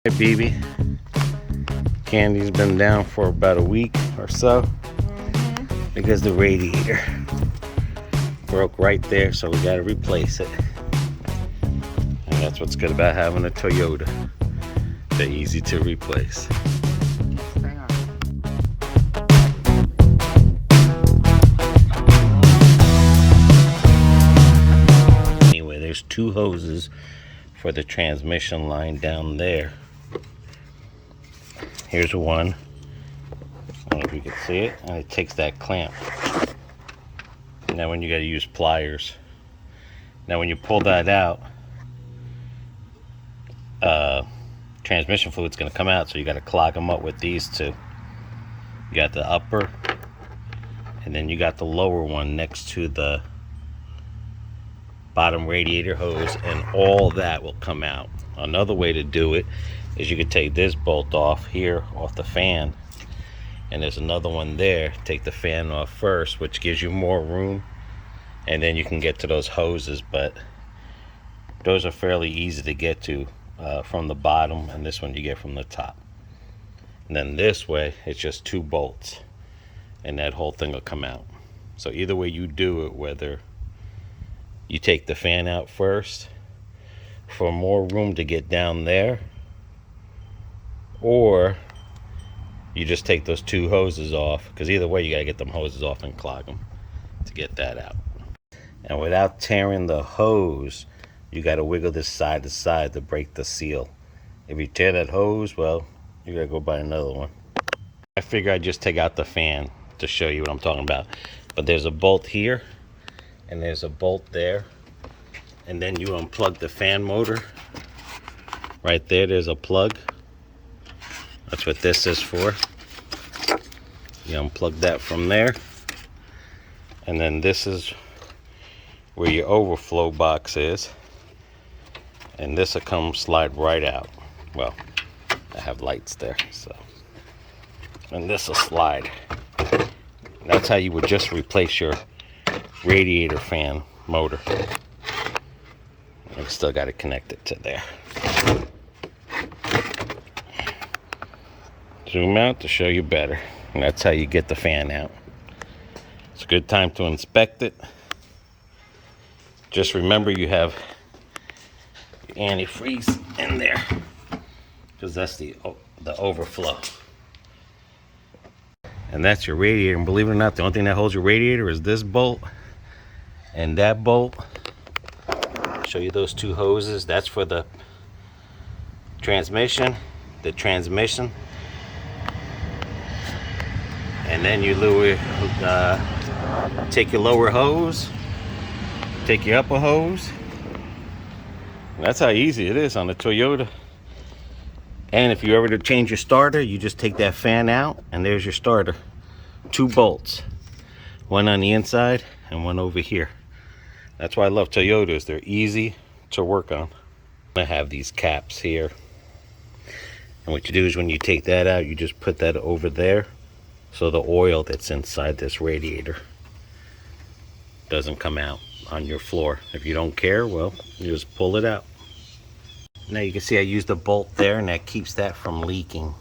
Hey, BB. Candy's been down for about a week or so because the radiator broke right there, so we got to replace it. And that's what's good about having a Toyota. They're easy to replace. Anyway, there's two hoses for the transmission line down there. Here's one. I don't know if you can see it, and it takes that clamp. Now when you got to use pliers. Now when you pull that out, transmission fluid's going to come out, so you got to clog them up with these two. You got the upper, and then you got the lower one next to the bottom radiator hose, and all that will come out. Another way to do it is you could take this bolt off here, off the fan, and there's another one there. Take the fan off first, which gives you more room, and then you can get to those hoses. But those are fairly easy to get to from the bottom, and this one you get from the top. And then this way it's just two bolts, and that whole thing will come out. So either way you do it, whether you take the fan out first for more room to get down there, or you just take those two hoses off, because either way you gotta get them hoses off and clog them to get that out. And without tearing the hose, you gotta wiggle this side to side to break the seal. If you tear that hose, well, you gotta go buy another one. I figure I'd just take out the fan to show you what I'm talking about. But there's a bolt here, and there's a bolt there, and then you unplug the fan motor right there. There's a plug. That's what this is for. You unplug that from there, and then this is where your overflow box is, and this will come slide right out. Well, I have lights there, so, and this will slide. That's how you would just replace your radiator fan motor. I've still got to connect it to there. Zoom out to show you better, and that's how you get the fan out. It's a good time to inspect it. Just remember you have your antifreeze in there, because that's the overflow. And that's your radiator. And believe it or not, the only thing that holds your radiator is this bolt and that bolt. I'll show you those two hoses. That's for the transmission. And then you take your lower hose, take your upper hose. And that's how easy it is on the Toyota. And if you ever to change your starter, you just take that fan out, and there's your starter. Two bolts, one on the inside and one over here. That's why I love Toyotas. They're easy to work on. I have these caps here, and what you do is when you take that out, you just put that over there, so the oil that's inside this radiator doesn't come out on your floor. If you don't care, well, you just pull it out. Now you can see I used a bolt there, and that keeps that from leaking.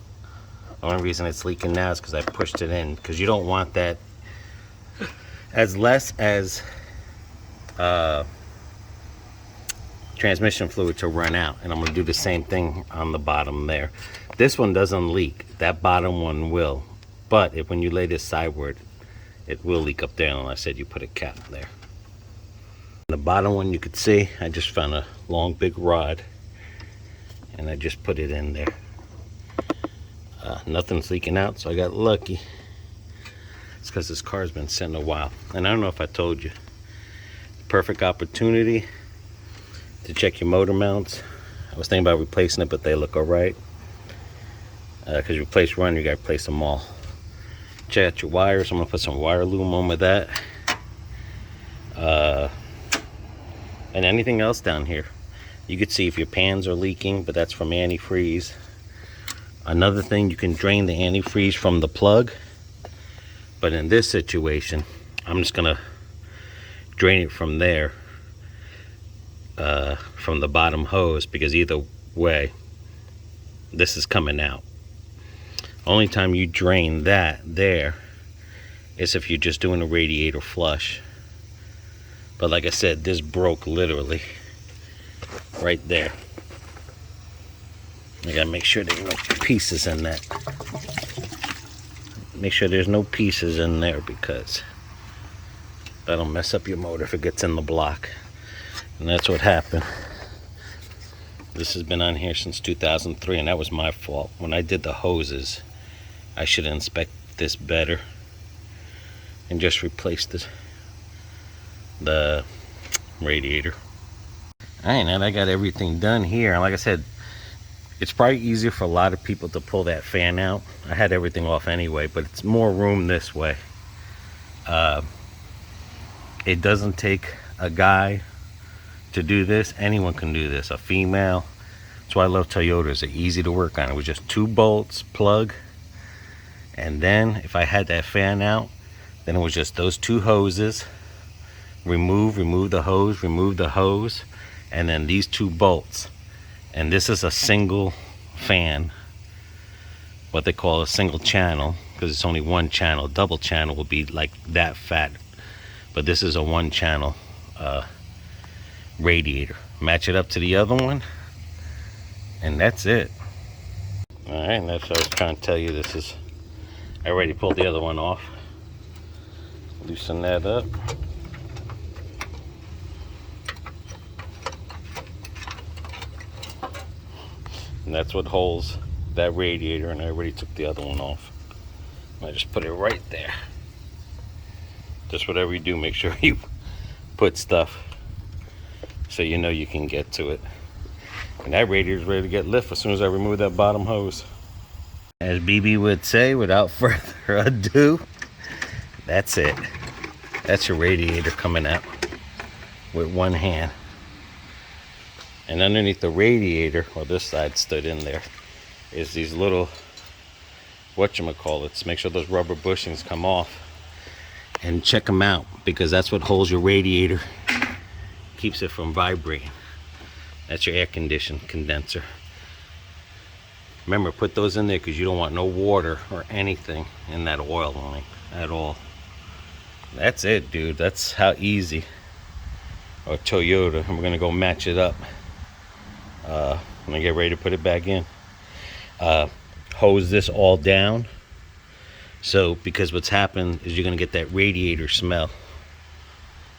The only reason it's leaking now is because I pushed it in, because you don't want that as less as transmission fluid to run out. And I'm going to do the same thing on the bottom there. This one doesn't leak. That bottom one will. But if when you lay this sideward, it will leak up there, and I said you put a cap there. The bottom one, you could see I just found a long big rod, and I just put it in there. Nothing's leaking out, so I got lucky. It's because this car's been sitting a while. And I don't know if I told you, perfect opportunity to check your motor mounts. I was thinking about replacing it, but they look all right. Because you replace one, you got to replace them all. Check out your wires. I'm going to put some wire loom on with that. And anything else down here. You can see if your pans are leaking, but that's from antifreeze. Another thing, you can drain the antifreeze from the plug, but in this situation, I'm just gonna drain it from there, from the bottom hose, because either way, this is coming out. Only time you drain that there is if you're just doing a radiator flush. But like I said, this broke literally right there. I gotta make sure there's no pieces in that. Make sure there's no pieces in there, because that'll mess up your motor if it gets in the block. And that's what happened. This has been on here since 2003, and that was my fault. When I did the hoses, I should inspect this better and just replace the radiator. Alright, now I got everything done here. And like I said, it's probably easier for a lot of people to pull that fan out. I had everything off anyway, but it's more room this way. It doesn't take a guy to do this. Anyone can do this, a female. That's why I love Toyotas. They're easy to work on. It was just 2 bolts, plug, and then if I had that fan out, then it was just those 2 hoses. Remove the hose, and then these 2 bolts. And this is a single fan, what they call a single channel, because it's only 1 channel. Double channel will be like that fat, but this is a 1 channel radiator. Match it up to the other one, and that's it. All right, and that's what I was trying to tell you. This is, I already pulled the other one off. Loosen that up. And that's what holds that radiator, and I already took the other one off. I just put it right there. Just whatever you do, make sure you put stuff so you know you can get to it. And that radiator is ready to get lift as soon as I remove that bottom hose. As BB would say, without further ado, that's it. That's your radiator coming out with 1 hand. And underneath the radiator, or this side stood in there, is these little whatchamacallits. Make sure those rubber bushings come off and check them out, because that's what holds your radiator, keeps it from vibrating. That's your air condenser. Remember, put those in there because you don't want no water or anything in that oil line at all. That's it, dude. That's how easy. Or Toyota, and we're gonna go match it up. I'm gonna get ready to put it back in. Hose this all down. So, because what's happened is you're gonna get that radiator smell,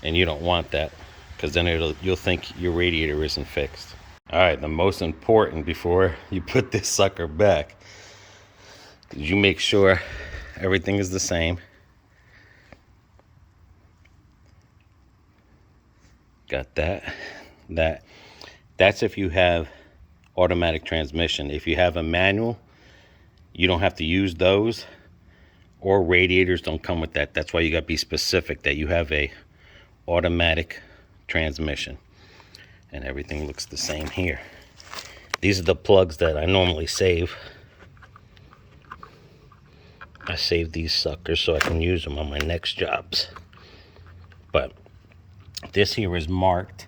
and you don't want that, because then you'll think your radiator isn't fixed. All right, the most important before you put this sucker back is you make sure everything is the same. Got that. That's if you have automatic transmission. If you have a manual, you don't have to use those, or radiators don't come with that. That's why you got to be specific that you have a automatic transmission. And everything looks the same here. These are the plugs that I normally save. I save these suckers so I can use them on my next jobs. But this here is marked,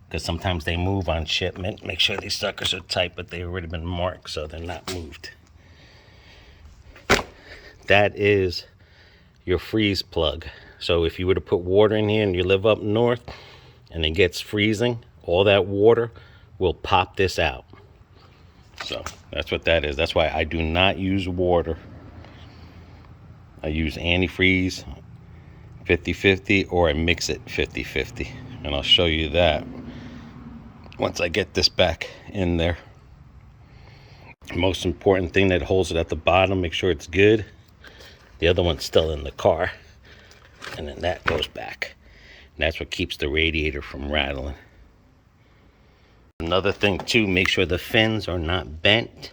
because sometimes they move on shipment. Make sure these suckers are tight, but they've already been marked, so they're not moved. That is your freeze plug. So if you were to put water in here and you live up north and it gets freezing, all that water will pop this out. So that's what that is. That's why I do not use water. I use antifreeze 50-50, or I mix it 50-50. And I'll show you that once I get this back in there. Most important thing that holds it at the bottom, make sure it's good. The other one's still in the car, and then that goes back. And that's what keeps the radiator from rattling. Another thing too, make sure the fins are not bent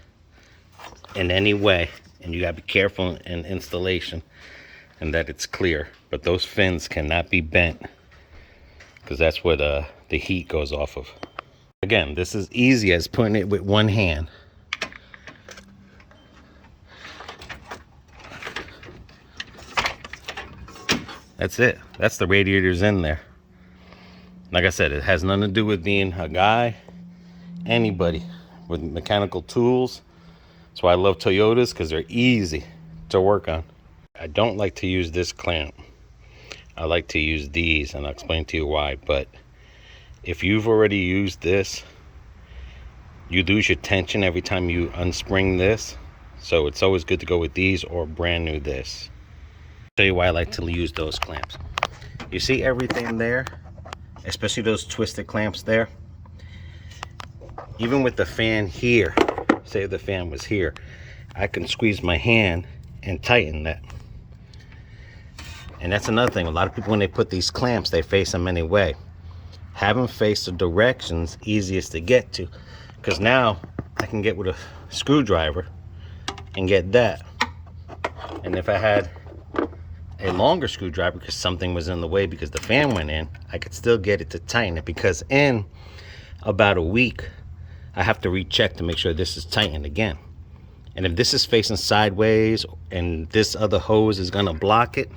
in any way, and you gotta be careful in installation and that it's clear. But those fins cannot be bent, because that's what the heat goes off of. Again, this is easy as putting it with 1 hand. That's it. That's the radiators in there. Like I said, it has nothing to do with being a guy. Anybody with mechanical tools, That's why I love Toyotas, because they're easy to work on. I don't like to use this clamp. I like to use these, and I'll explain to you why. But if you've already used this, you lose your tension every time you unspring this. So it's always good to go with these or brand new this. I'll tell you why I like to use those clamps. You see everything there, especially those twisted clamps there. Even with the fan here, say if the fan was here, I can squeeze my hand and tighten that. And that's another thing. A lot of people, when they put these clamps, they face them anyway. Have them face the directions easiest to get to. Because now I can get with a screwdriver and get that. And if I had a longer screwdriver because something was in the way because the fan went in, I could still get it to tighten it. Because in about a week, I have to recheck to make sure this is tightened again. And if this is facing sideways and this other hose is gonna block it,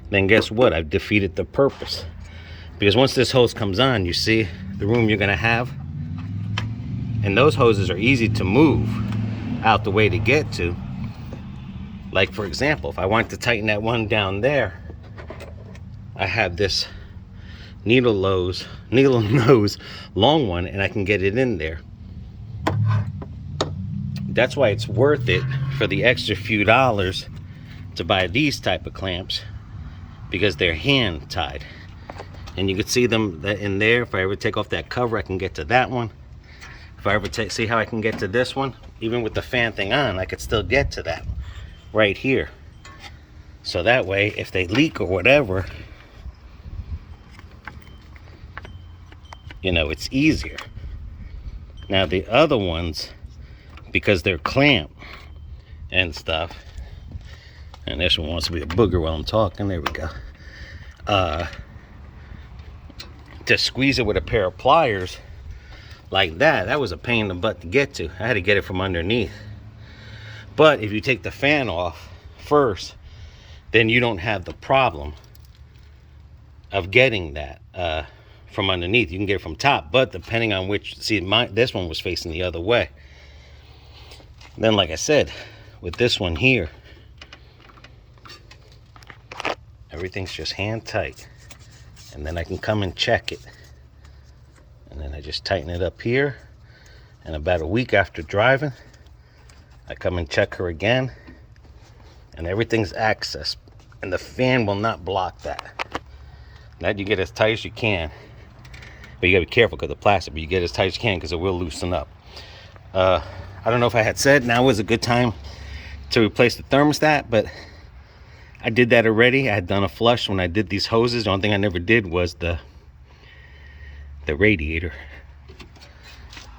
then guess what? I've defeated the purpose. Because once this hose comes on, you see the room you're gonna have, and those hoses are easy to move out the way to get to. Like for example, if I want to tighten that one down there, I have this needle nose long one, and I can get it in there. That's why it's worth it for the extra few dollars to buy these type of clamps, because they're hand tied. And you can see them in there. If I ever take off that cover, I can get to that one. If I ever see how I can get to this one, even with the fan thing on, I could still get to that right here. So that way, if they leak or whatever, you know, it's easier. Now the other ones, because they're clamped and stuff, and this one wants to be a booger while I'm talking, there we go. To squeeze it with a pair of pliers like that was a pain in the butt to get to. I had to get it from underneath. But if you take the fan off first, then you don't have the problem of getting that from underneath. You can get it from top, but depending on which, see, this one was facing the other way. Then like I said, with this one here, everything's just hand tight. And then I can come and check it. And then I just tighten it up here. And about a week after driving, I come and check her again. And everything's accessed. And the fan will not block that. That you get as tight as you can. But you gotta be careful because the plastic, but you get as tight as you can because it will loosen up. I don't know if I had said now was a good time to replace the thermostat, but I did that already. I had done a flush when I did these hoses. The only thing I never did was the radiator.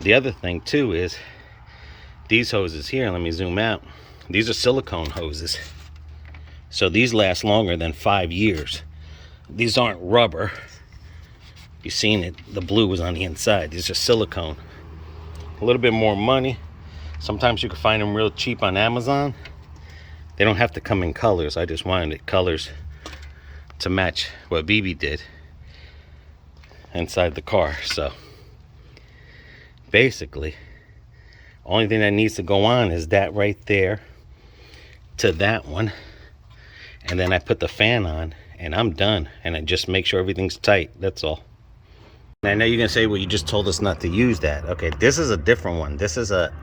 The other thing too is these hoses here, let me zoom out. These are silicone hoses. So these last longer than 5 years. These aren't rubber. You've seen it, the blue was on the inside. These are silicone. A little bit more money. Sometimes you can find them real cheap on Amazon. They don't have to come in colors. I just wanted it colors to match what BB did inside the car. So basically, only thing that needs to go on is that right there to that one. And then I put the fan on and I'm done. And I just make sure everything's tight. That's all. And I know you're gonna say, well, you just told us not to use that. Okay, this is a different one. This is a,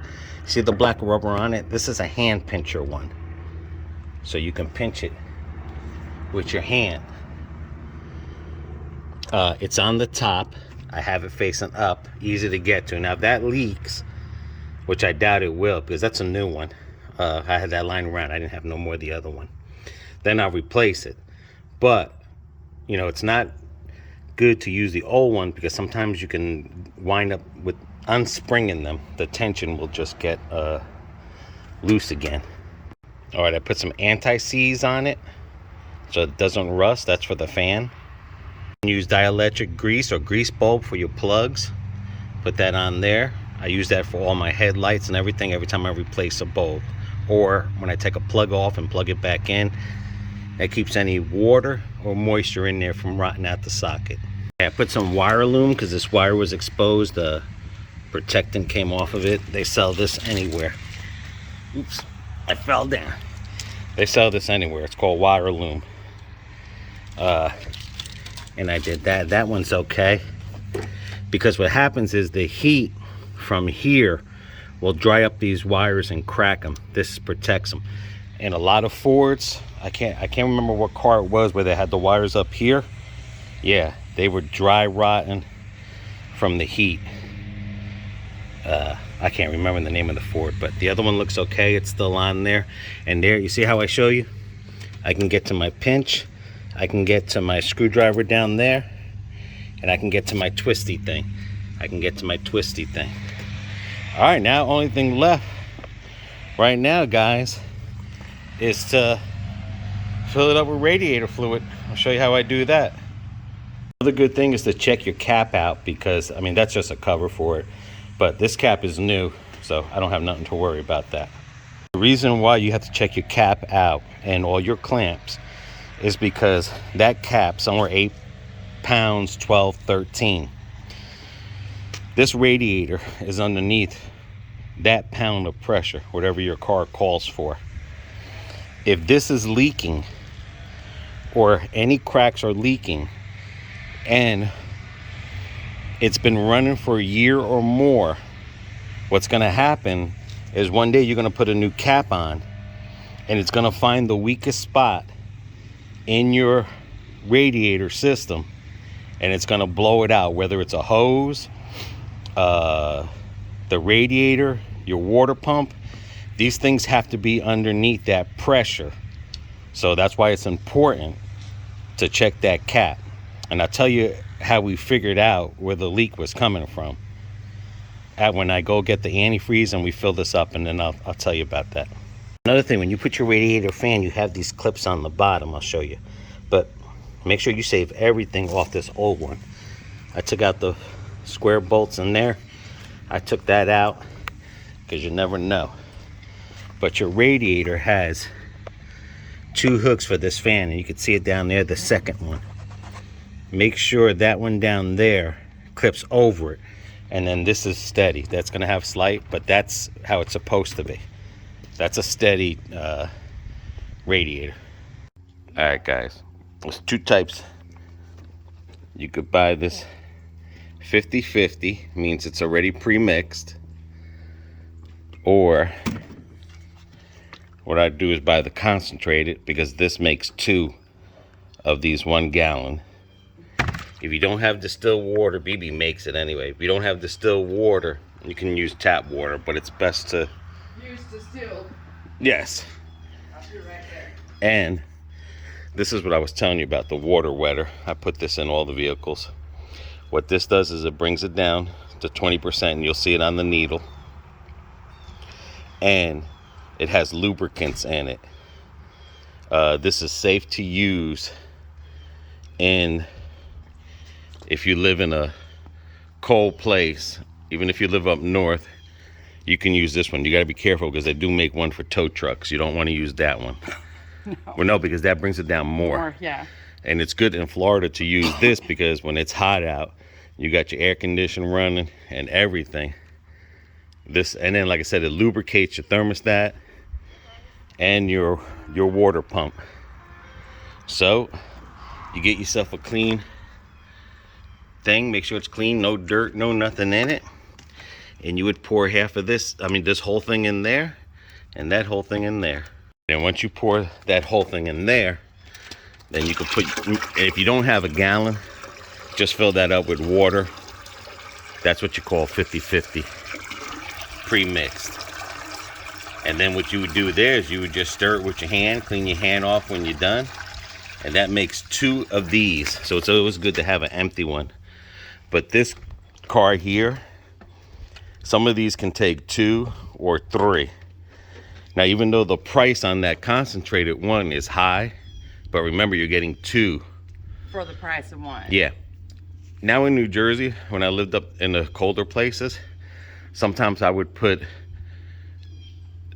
see the black rubber on it? This is a hand pincher one. So you can pinch it with your hand. It's on the top. I have it facing up, easy to get to. Now if that leaks, which I doubt it will, because that's a new one. I had that lying around. I didn't have no more of the other one. Then I'll replace it. But, you know, it's not good to use the old one because sometimes you can wind up with unspringing them. The tension will just get loose again. All right, I put some anti-seize on it so it doesn't rust. That's for the fan. Use dielectric grease or grease bulb for your plugs. Put that on there. I use that for all my headlights and everything every time I replace a bulb. Or when I take a plug off and plug it back in, that keeps any water or moisture in there from rotting out the socket. I put some wire loom because this wire was exposed. The protectant came off of it. They sell this anywhere. Oops, I fell down. They sell this anywhere. It's called wire loom. And I did that. That one's okay. Because what happens is the heat from here will dry up these wires and crack them. This protects them. And a lot of Fords, I can't remember what car it was where they had the wires up here. Yeah, they were dry rotting from the heat. I can't remember the name of the Ford, but the other one looks okay. It's still on there. And there, you see how I show you? I can get to my pinch. I can get to my screwdriver down there. And I can get to my twisty thing. All right, now only thing left right now, guys, is to fill it up with radiator fluid. I'll show you how I do that. Another good thing is to check your cap out, because I mean that's just a cover for it, but this cap is new, so I don't have nothing to worry about that. The reason why you have to check your cap out and all your clamps is because that cap, somewhere 8 pounds, 12, 13. This radiator is underneath that pound of pressure, whatever your car calls for. If this is leaking, or any cracks are leaking, and it's been running for a year or more, what's going to happen is one day you're going to put a new cap on, and it's going to find the weakest spot in your radiator system, and it's going to blow it out, whether it's a hose, the radiator, your water pump. These things have to be underneath that pressure. So that's why it's important to check that cap. And I'll tell you how we figured out where the leak was coming from when I go get the antifreeze and we fill this up, and then I'll tell you about that. Another thing, when you put your radiator fan, you have these clips on the bottom. I'll show you, but make sure you save everything off this old one. I took out the square bolts in there. I took that out because you never know. But your radiator has 2 hooks for this fan, and you can see it down there, the second one. Make sure that one down there clips over it, and then this is steady. That's going to have slight, but that's how it's supposed to be. That's a steady radiator. All right, guys, there's 2 types. You could buy this 50-50, means it's already pre-mixed, or what I do is buy the concentrated, because this makes 2 of these 1 gallon. If you don't have distilled water, BB makes it anyway. If you don't have distilled water, you can use tap water, but it's best to use distilled. Yes. I'll do right there. And this is what I was telling you about, the water wetter. I put this in all the vehicles. What this does is it brings it down to 20%, and you'll see it on the needle. And it has lubricants in it. This is safe to use if you live in a cold place. Even if you live up north, you can use this one. You got to be careful, because they do make one for tow trucks. You don't want to use that one. No. Well, no, because that brings it down more. Yeah. And it's good in Florida to use this, because when it's hot out, you got your air conditioning running and everything. This, and then like I said, it lubricates your thermostat and your water pump. So you get yourself a clean thing. Make sure it's clean, no dirt, no nothing in it. And you would pour half of this, this whole thing in there, and that whole thing in there. And once you pour that whole thing in there, then you can put, if you don't have a gallon, just fill that up with water. That's what you call 50-50, pre-mixed. And then what you would do there is you would just stir it with your hand, clean your hand off when you're done. And that makes 2 of these. So it's always good to have an empty one. But this car here, some of these can take 2 or 3. Now, even though the price on that concentrated one is high, but remember, you're getting 2 for the price of 1. Yeah. Now in New Jersey, when I lived up in the colder places, sometimes I would put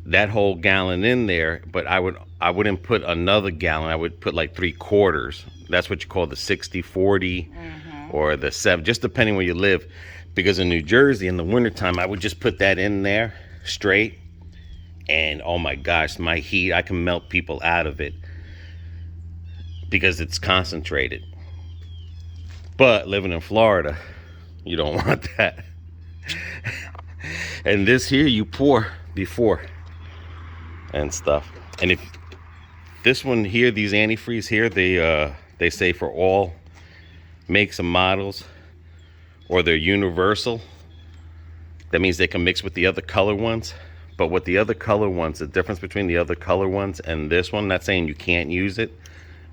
that whole gallon in there, but I wouldn't put another gallon. I would put like 3/4. That's what you call the 60-40 or the 7, just depending where you live. Because in New Jersey in the wintertime, I would just put that in there straight, And oh my gosh, my heat, I can melt people out of it because it's concentrated. But living in Florida, you don't want that. And this here you pour before and stuff. And if this one here, these antifreeze here, they say for all makes and models, or they're universal. That means they can mix with the other color ones. But with the other color ones, the difference between the other color ones and this one, not saying you can't use it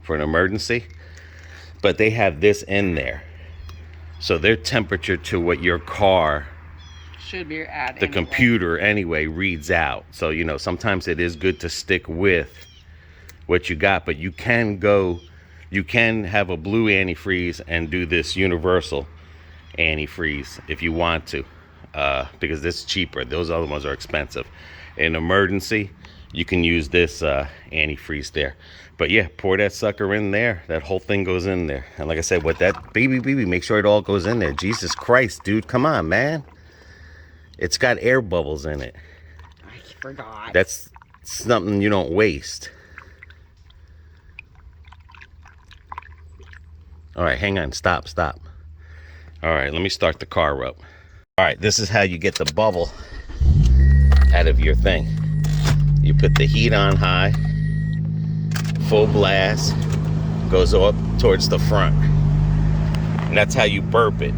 for an emergency, but they have this in there. So their temperature to what your car Should be at the computer anyway reads out. So, you know, sometimes it is good to stick with what you got, but you can have a blue antifreeze and do this universal antifreeze if you want to, because it's cheaper. Those other ones are expensive. In emergency, you can use this antifreeze there. But yeah, pour that sucker in there. That whole thing goes in there. And like I said, with that baby, make sure it all goes in there. Jesus Christ, dude, come on, man. It's got air bubbles in it. I forgot. That's something you don't waste. All right, hang on, stop. All right, let me start the car up. All right, this is how you get the bubble out of your thing. You put the heat on high, full blast, goes up towards the front. And that's how you burp it.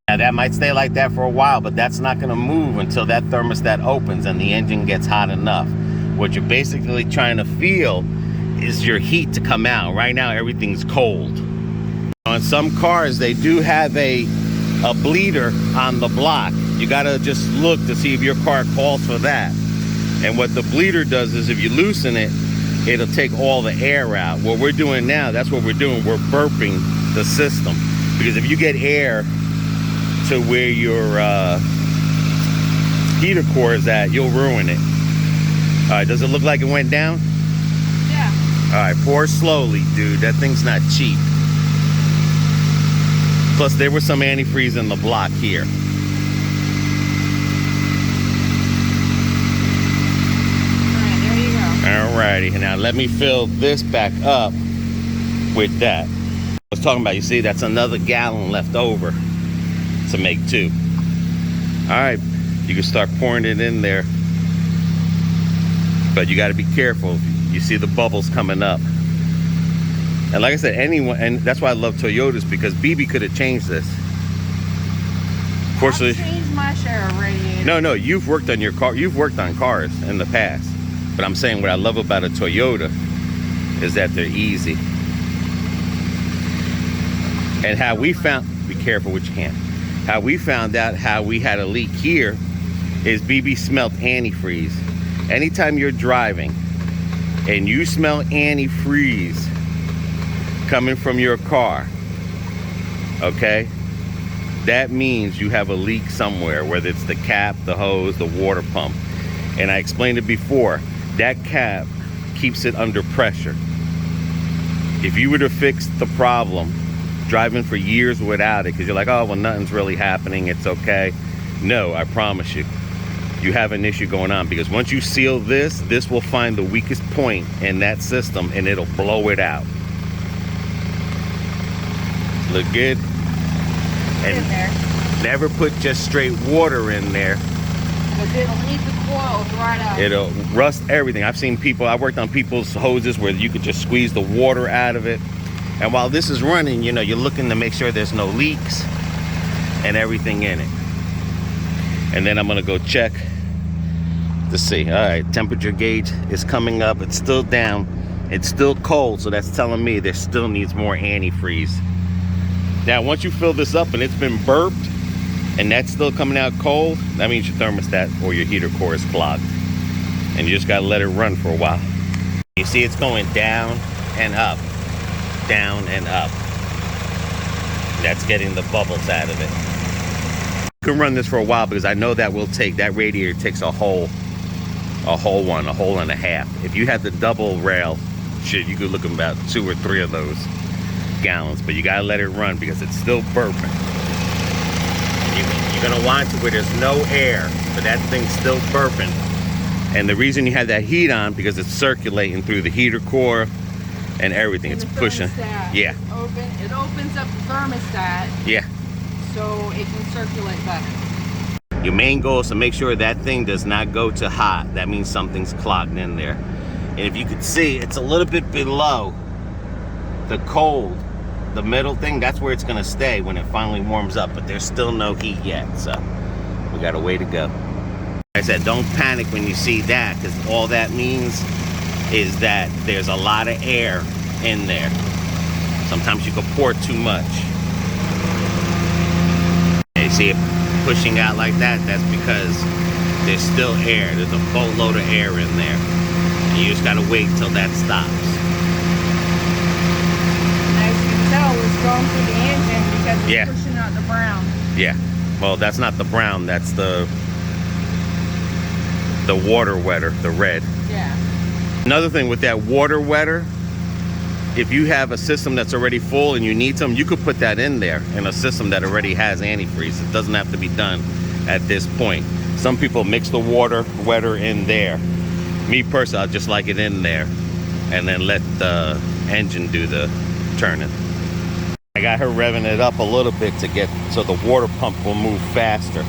Now that might stay like that for a while, but that's not gonna move until that thermostat opens and the engine gets hot enough. What you're basically trying to feel is your heat to come out. Right now, everything's cold. On some cars, they do have a bleeder on the block. You gotta just look to see if your car calls for that. And what the bleeder does is if you loosen it, it'll take all the air out. What we're doing now, that's what we're doing. We're burping the system. Because if you get air to where your heater core is at, you'll ruin it. All right, does it look like it went down? Yeah. All right, pour slowly, dude. That thing's not cheap. Plus, there was some antifreeze in the block here. Alright, there you go. Alrighty, now let me fill this back up with that. I was talking about, you see, that's another gallon left over to make two. Alright, you can start pouring it in there. But you got to be careful. You see the bubbles coming up. And like I said, anyone, and that's why I love Toyotas, because BB could have changed this. Of course, I've changed my share of radiators. no, you've worked on your car. You've worked on cars in the past. But I'm saying what I love about a Toyota is that they're easy. And how we found, be careful with your hand. How we found out how we had a leak here is BB smelled antifreeze. Anytime you're driving and you smell antifreeze coming from your car, okay, that means you have a leak somewhere, whether it's the cap, the hose, the water pump. And I explained it before, that cap keeps it under pressure. If you were to fix the problem driving for years without it, because you're like, oh, well, nothing's really happening, it's okay. No, I promise you, you have an issue going on, because once you seal this, this will find the weakest point in that system and it'll blow it out. Look good. And in there. never put just straight water in there. Because it'll leave the coils right out. It'll rust everything. I've seen people, I worked on people's hoses where you could just squeeze the water out of it. And while this is running, you know, you're looking to make sure there's no leaks and everything in it. And then I'm gonna go check to see. All right, temperature gauge is coming up. It's still down. It's still cold, so that's telling me there still needs more antifreeze. Now, once you fill this up and it's been burped and that's still coming out cold, that means your thermostat or your heater core is clogged. And you just gotta let it run for a while. You see it's going down and up, down and up. That's getting the bubbles out of it. You can run this for a while, because I know that will take, that radiator takes a whole and a half. If you had the double rail, shit, you could look at about 2 or 3 of those gallons, but you gotta let it run because it's still burping. You're gonna want to where there's no air. but that thing's still burping. And the reason you have that heat on, because it's circulating through the heater core and everything. And it's the pushing. thermostat Yeah. It opens up the thermostat. Yeah. So it can circulate better. Your main goal is to make sure that thing does not go to hot. That means something's clogged in there. And if you could see, it's a little bit below the cold. The middle thing, that's where it's gonna stay when it finally warms up, but there's still no heat yet, so we got a way to go. Like I said, don't panic when you see that, because all that means is that there's a lot of air in there. Sometimes you can pour too much. And you see it pushing out like that, that's because there's still air. There's a boatload of air in there. And you just gotta wait till that stops. As you can tell, it's going through the engine because it's pushing out the brown. Yeah. Well, that's not the brown, that's the water wetter, the red. Yeah. Another thing with that water wetter, if you have a system that's already full and you need some, you could put that in there in a system that already has antifreeze. It doesn't have to be done at this point. Some people mix the water wetter in there. Me personally, I just like it in there and then let the engine do the turning. I got her revving it up a little bit to get so the water pump will move faster.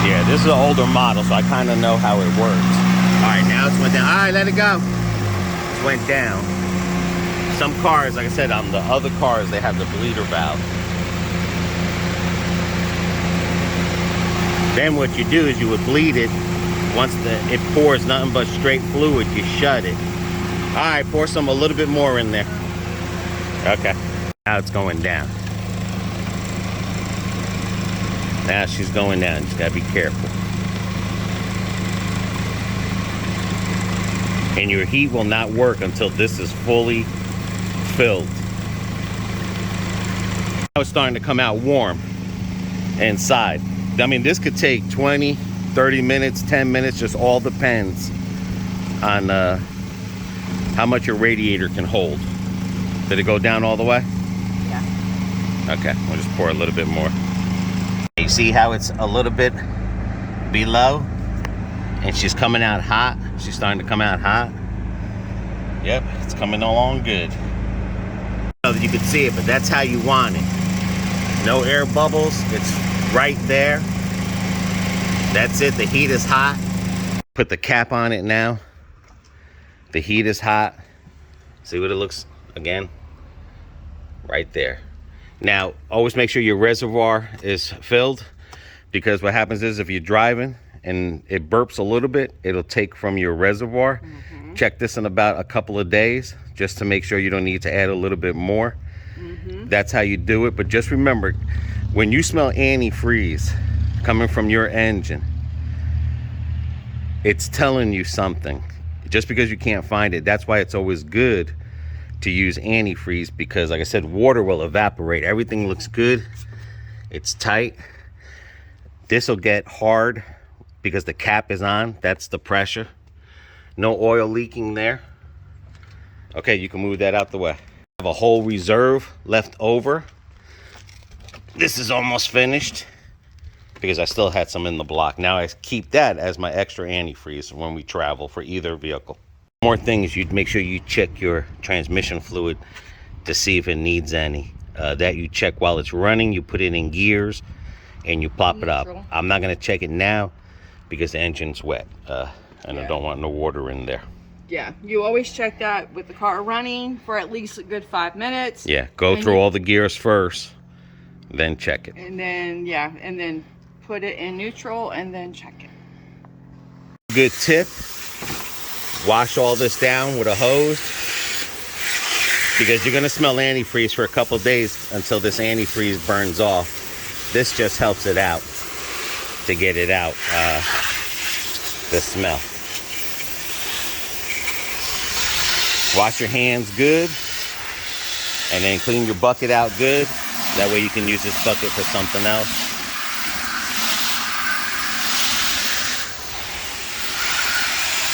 Yeah, this is an older model, so I kind of know how it works. All right, now it's went down. All right, let it go. It went down. Some cars, like I said, on the other cars, they have the bleeder valve. Then what you do is you would bleed it. Once it pours nothing but straight fluid, you shut it. All right, pour a little bit more in there. Okay, now it's going down. Now she's going down, just gotta be careful. And your heat will not work until this is fully filled. Now it's starting to come out warm inside. I mean, this could take 20, 30 minutes, 10 minutes, just all depends on how much your radiator can hold. Did it go down all the way? Yeah. Okay, we'll just pour a little bit more. You see how it's a little bit below? And she's coming out hot. She's starting to come out hot. Yep, it's coming along good. So that you can see it, but that's how you want it. No air bubbles, it's right there. That's it, the heat is hot. Put the cap on it now. The heat is hot. See what it looks, again? Right there. Now, always make sure your reservoir is filled, because what happens is if you're driving and it burps a little bit, it'll take from your reservoir. Mm-hmm. Check this in about a couple of days just to make sure you don't need to add a little bit more. Mm-hmm. That's how you do it. But just remember, when you smell antifreeze coming from your engine, it's telling you something. Just because you can't find it, that's why it's always good to use antifreeze, because like I said, water will evaporate. Everything looks good, it's tight. This will get hard because the cap is on. That's the pressure. No oil leaking there. Okay, you can move that out the way. I have a whole reserve left over. This is almost finished because I still had some in the block. Now I keep that as my extra antifreeze when we travel for either vehicle. More things, you'd make sure you check your transmission fluid to see if it needs any. That you check while it's running. You put it in gears and you plop it up. I'm not going to check it now because the engine's wet and I don't want no water in there. Yeah, you always check that with the car running for at least a good 5 minutes. Yeah, go through all the gears first, then check it. And then, yeah, and then put it in neutral and then check it. Good tip. Wash all this down with a hose, because you're going to smell antifreeze for a couple days until this antifreeze burns off. This just helps it out to get it out, the smell. Wash your hands good and then clean your bucket out good. That way you can use this bucket for something else.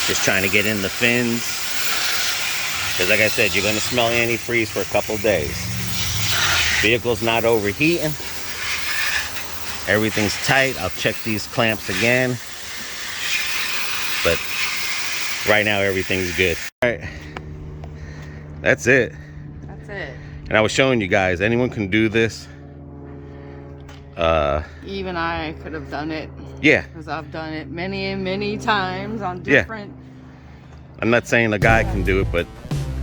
Just trying to get in the fins, because like I said, you're going to smell antifreeze for a couple days. Vehicle's not overheating. Everything's tight. I'll check these clamps again. but right now everything's good. All right, that's it. That's it. And I was showing you guys, anyone can do this. Even I could have done it. Yeah. Because I've done it many and many times on different. I'm not saying a guy can do it, but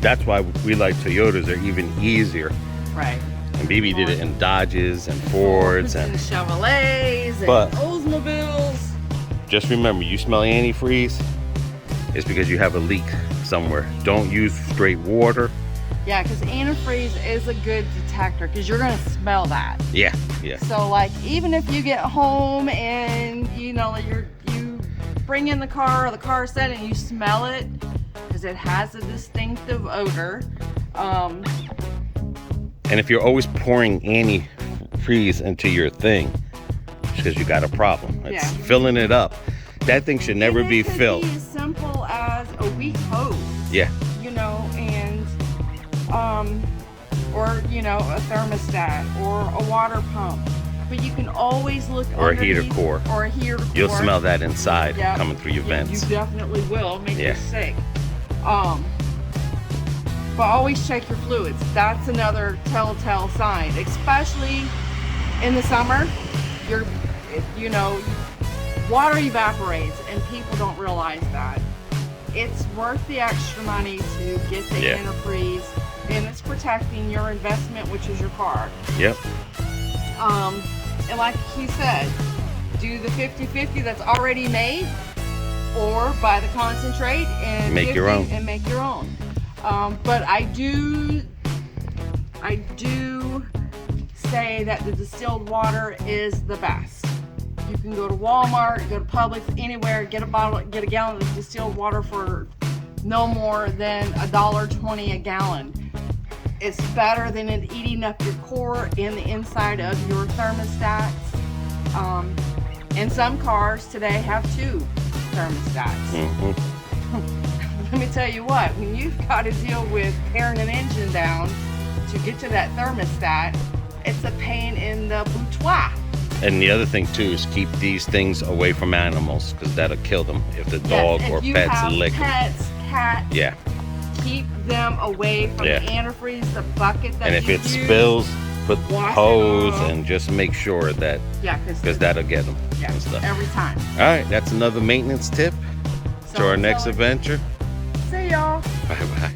that's why we like Toyotas. They're even easier. Right. And BB did it in Dodges and Fords and Chevrolets and But- Oldsmobiles. just remember, you smell antifreeze, it's because you have a leak somewhere. Don't use straight water. Yeah, because antifreeze is a good detector because you're going to smell that. Yeah. So like even if you get home and you bring in the car or the car set and you smell it because it has a distinctive odor. And if you're always pouring antifreeze into your thing, it's because you got a problem. It's filling it up. That thing should never be filled. It could be as simple as a weak hose. Yeah. And or a thermostat or a water pump. But you can always look Or a heater underneath- core. Or a heater core. You'll smell that inside coming through your vents. You definitely will. Make you Yeah. sick. But always check your fluids. That's another telltale sign, especially in the summer. Water evaporates, and people don't realize that. It's worth the extra money to get the antifreeze, and it's protecting your investment, which is your car. Yep. And like he said, do the 50-50 that's already made, or buy the concentrate and Make your own. And make your own. But I do say that the distilled water is the best. You can go to Walmart, go to Publix, anywhere, get a gallon of distilled water for no more than $1.20 a gallon. It's better than it eating up your core and the inside of your thermostats. And some cars today have 2 thermostats. Mm-hmm. Let me tell you what, when you've got to deal with tearing an engine down to get to that thermostat, it's a pain in the boutoir. And the other thing too is keep these things away from animals, because that'll kill them if the dog or pets lick them. Pets, cats, keep them away from the antifreeze, the bucket that and if it spills, put hose and just make sure that, because that'll get them and stuff. Every time. All right, that's another maintenance tip to our next adventure. See y'all. Bye bye.